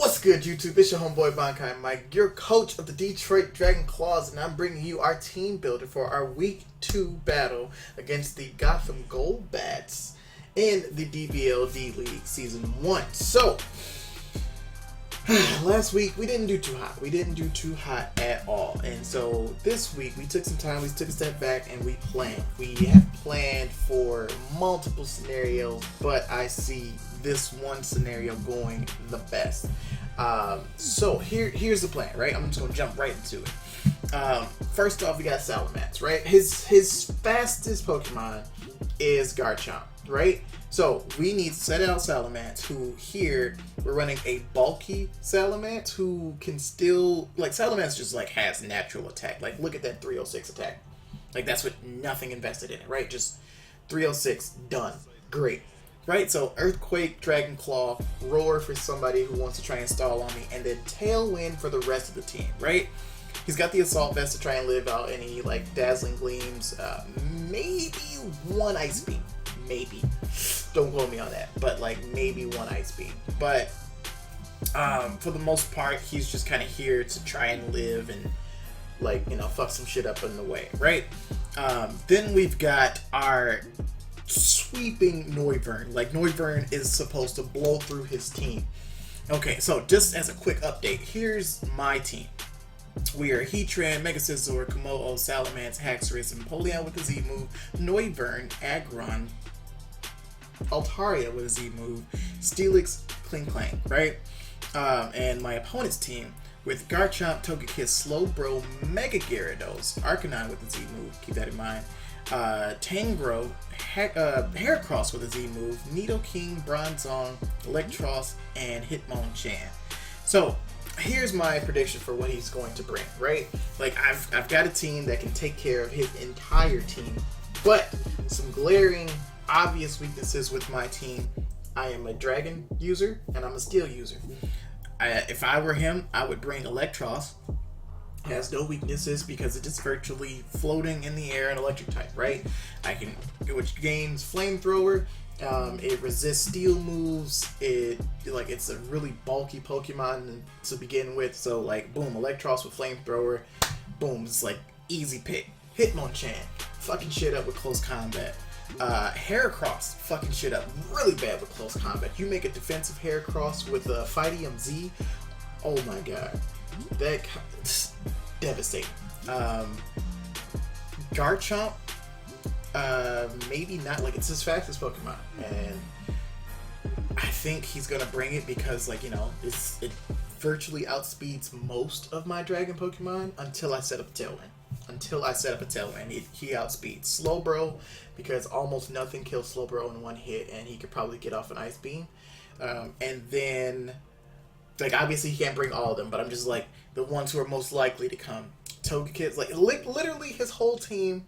What's good, YouTube? It's your homeboy BanKaiMike, your coach of the Detroit Dragon Claws, and I'm bringing you our team builder for our Week 2 battle against the Gotham Golbats in the DBL D-League Season 1. So, last week we didn't do too hot. We didn't do too hot at all. And so this week we took some time, we took a step back, and we planned. We have planned for multiple scenarios, but I see this one scenario going the best. So here's the plan, right? I'm just gonna jump right into it. First off, we got Salamence, right? His fastest Pokemon is Garchomp, right? So we need to set out Salamence, who here we're running a bulky Salamence who can still, like, Salamence just like has natural attack. Like, look at that 306 attack. Like, that's with nothing invested in it, right? Just 306, done. Great. Right, so Earthquake, Dragon Claw, Roar for somebody who wants to try and stall on me, and then Tailwind for the rest of the team, right? He's got the Assault Vest to try and live out any, like, Dazzling Gleams, maybe one Ice Beam, maybe. Don't quote me on that, but, like, maybe one Ice Beam. But, for the most part, he's just kind of here to try and live and, like, you know, fuck some shit up in the way, right? Then we've got our sweeping Noivern. Like, Noivern is supposed to blow through his team. Okay, so just as a quick update, here's my team. We are Heatran, Mega Scizor, Komodo, Salamence, Haxorus, and Empoleon with a Z move, Noivern, Aggron, Altaria with a Z move, Steelix, Klinklang, right? And my opponent's team with Garchomp, Togekiss, Slowbro, Mega Gyarados, Arcanine with a Z move, keep that in mind, Tangro, Heracross with a Z move, Nidoking, Bronzong, Electros, and Hitmonchan. So here's my prediction for what he's going to bring, right? Like, I've got a team that can take care of his entire team, but some glaring, obvious weaknesses with my team. I am a Dragon user, and I'm a Steel user. If I were him, I would bring Electros. Has no weaknesses because it is virtually floating in the air and electric type, right? Which gains Flamethrower. It resists steel moves. It's a really bulky Pokemon to begin with. So, like, boom, Electros with Flamethrower. Boom, it's like easy pick. Hitmonchan, fucking shit up with close combat. Heracross, fucking shit up really bad with close combat. You make a defensive Heracross with a Fightium Z. Oh my god. That devastating. Garchomp, maybe not. Like, it's his fastest Pokemon, and I think he's gonna bring it because, like, you know, it virtually outspeeds most of my Dragon Pokemon until I set up a Tailwind. He outspeeds Slowbro because almost nothing kills Slowbro in one hit, and he could probably get off an Ice Beam. And then, like, obviously he can't bring all of them, but I'm just like the ones who are most likely to come. Togekiss, like literally his whole team,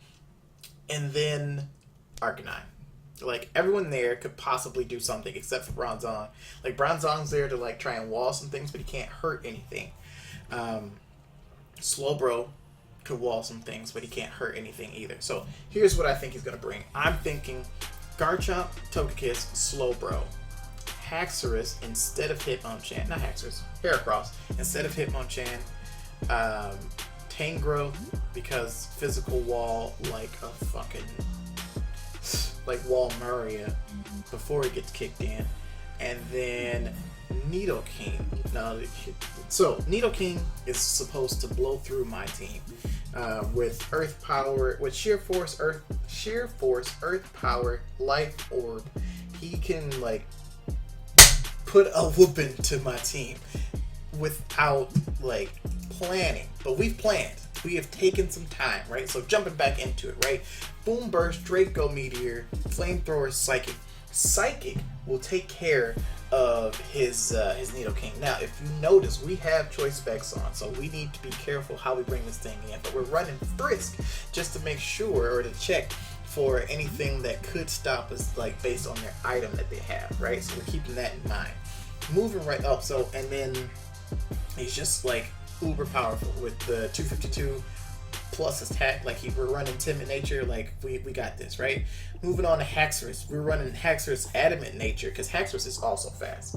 and then Arcanine. Like, everyone there could possibly do something except for Bronzong. Like, Bronzong's there to, like, try and wall some things, but he can't hurt anything. Slowbro could wall some things, but he can't hurt anything either. So here's what I think he's gonna bring. I'm thinking Garchomp, Togekiss, Slowbro, Haxorus instead of Hitmonchan, not Haxorus, Heracross instead of Hitmonchan, Tangro because physical wall like a fucking, like Wall Maria before it gets kicked in, and then Nidoking. So Nidoking is supposed to blow through my team with Earth Power, with Sheer Force, Earth Power, Life Orb. He can, like, put a whooping to my team without, like, planning. But we've planned. We have taken some time, right? So jumping back into it, right? Boom Burst, Draco Meteor, Flamethrower, Psychic. Psychic will take care of his Nidoking. Now, if you notice, we have choice specs on, so we need to be careful how we bring this thing in. But we're running Frisk just to make sure, or to check for anything that could stop us, like, based on their item that they have, right? So we're keeping that in mind. Moving right up, so, and then he's just, like, uber powerful with the 252 plus attack. Like, we're running Timid Nature. Like, we got this, right? Moving on to Haxorus. We're running Haxorus Adamant Nature because Haxorus is also fast.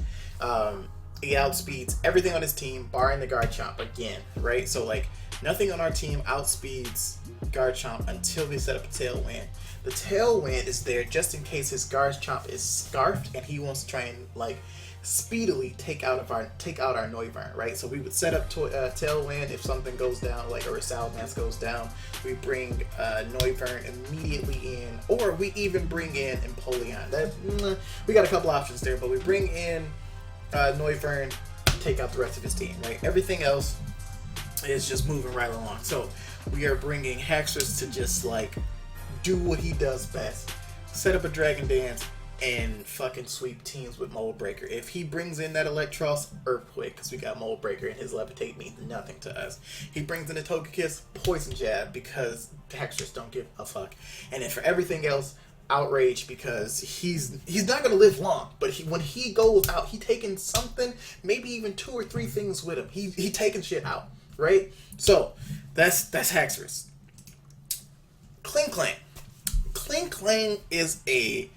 he outspeeds everything on his team, barring the Garchomp again, right? So like nothing on our team outspeeds Garchomp until we set up a Tailwind. The Tailwind is there just in case his Garchomp is scarfed and he wants to try and like speedily take out our Noivern, right? So we would set up Tailwind if something goes down, like or a Salamence goes down. We bring Noivern immediately in, or we even bring in Empoleon. We got a couple options there, but we bring in Noivern, take out the rest of his team, right? Everything else is just moving right along. So we are bringing Haxorus to just like do what he does best, set up a Dragon Dance and fucking sweep teams with Mold Breaker. If he brings in that Electros, Earthquake, because we got Mold Breaker and his Levitate means nothing to us. He brings in a Togekiss, Poison Jab, because Haxorus don't give a fuck. And then for everything else, Outrage, because he's not gonna live long, but when he goes out, he taking something, maybe even 2 or 3 things with him. He taking shit out, right? So that's Haxorus. Kling Klang. Kling Klang is a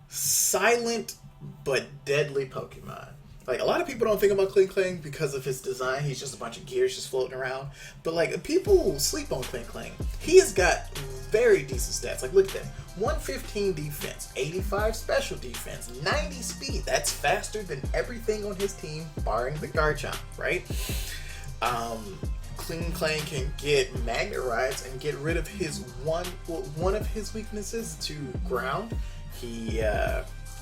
silent but deadly Pokemon. Like, a lot of people don't think about Kling Klang because of his design. He's just a bunch of gears just floating around. But like, people sleep on Kling Klang. He has got very decent stats. Like, look at that. 115 defense, 85 special defense, 90 speed. That's faster than everything on his team, barring the Garchomp, right? Kling Klang can get Magnetize and get rid of his one of his weaknesses to ground. He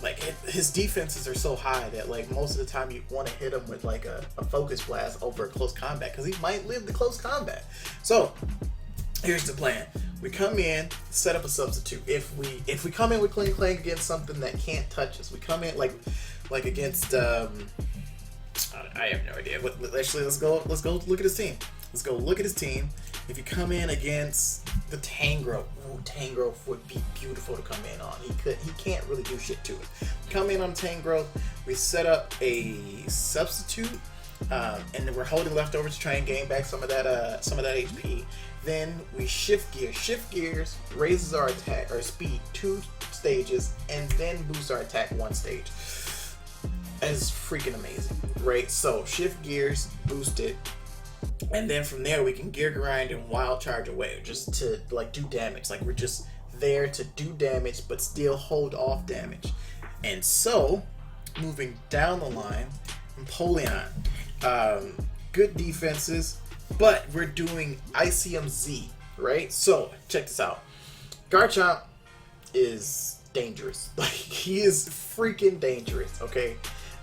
like his defenses are so high that like most of the time you want to hit him with like a Focus Blast over a close combat because he might live the close combat. So here's the plan. We come in, set up a substitute. If we come in with Kling Klang against something that can't touch us, we come in like against I have no idea. Actually, let's go look at his team. Let's go look at his team. If you come in against the Tangrowth, Tangrowth would be beautiful to come in on. He can't really do shit to it. Come in on Tangrowth, we set up a substitute, and then we're holding leftovers to try and gain back some of that HP. Then we shift gears. Shift gears raises our attack or speed 2 stages, and then boosts our attack 1 stage. It's freaking amazing, right? So shift gears, boost it. And then from there we can gear grind and wild charge away just to like do damage. Like we're just there to do damage but still hold off damage. And so moving down the line, Empoleon, good defenses, but we're doing ICM Z, right? So check this out. Garchomp is dangerous. Like he is freaking dangerous. Okay,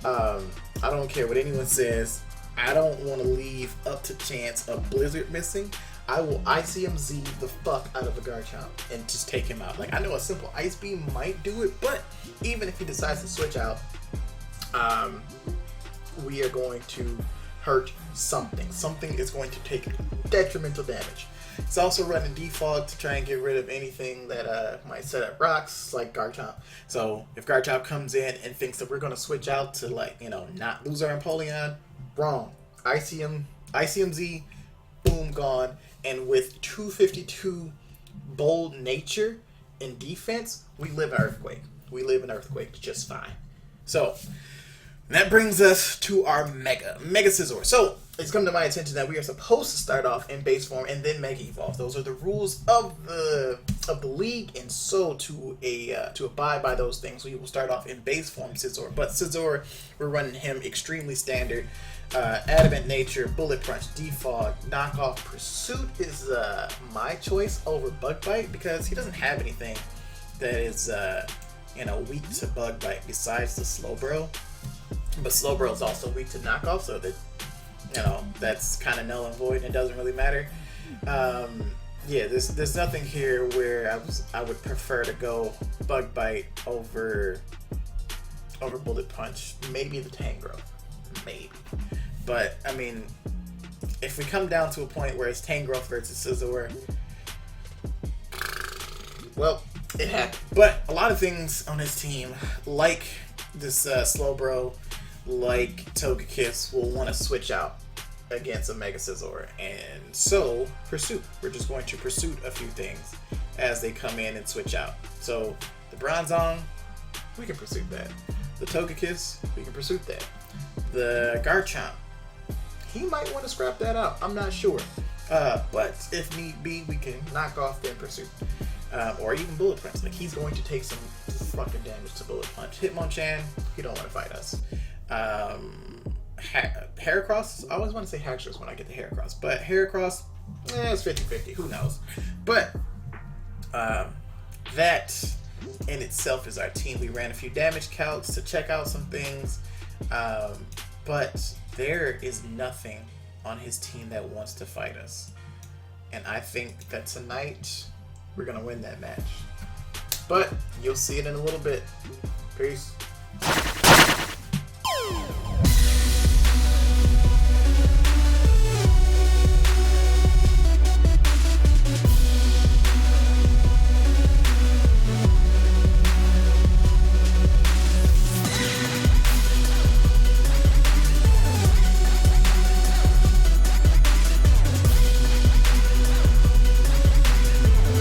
I don't care what anyone says. I don't want to leave up to chance of Blizzard missing. I will ICMZ the fuck out of a Garchomp and just take him out. Like, I know a simple Ice Beam might do it, but even if he decides to switch out, we are going to hurt something. Something is going to take detrimental damage. It's also running Defog to try and get rid of anything that might set up rocks, like Garchomp. So if Garchomp comes in and thinks that we're going to switch out to, like, you know, not lose our Empoleon, wrong. ICMZ, boom, gone. And with 252 bold nature and defense, we live in Earthquake. We live in Earthquake just fine. So that brings us to our Mega Scizor. So it's come to my attention that we are supposed to start off in base form and then Mega Evolve. Those are the rules of the league, and so to abide by those things, we will start off in base form Scizor. But Scizor, we're running him extremely standard. Adamant Nature, Bullet Punch, Defog, Knockoff, Pursuit is my choice over Bug Bite because he doesn't have anything that is weak to Bug Bite besides the Slowbro. But Slowbro is also weak to Knockoff, so that that's kind of null and void and it doesn't really matter. There's nothing here where I would prefer to go Bug Bite over Bullet Punch. Maybe the Tangrowth. Maybe. But, I mean, if we come down to a point where it's Tangrowth versus Scizor, well, it happened. But a lot of things on his team, like this Slowbro, like Togekiss, will want to switch out against a Mega Scizor. And so, Pursuit. We're just going to Pursuit a few things as they come in and switch out. So, the Bronzong, we can Pursuit that. The Togekiss, we can Pursuit that. the Garchomp. He might want to scrap that out. I'm not sure. But if need be, we can knock off the Pursuit. Or even Bullet Punch. Like, he's going to take some fucking damage to Bullet Punch. Hitmonchan, he don't want to fight us. Heracross, I always want to say Haxorus when I get to Heracross. But Heracross, it's 50-50. Who knows? But that in itself is our team. We ran a few damage calcs to check out some things. But there is nothing on his team that wants to fight us. And I think that tonight we're going to win that match. But you'll see it in a little bit. Peace.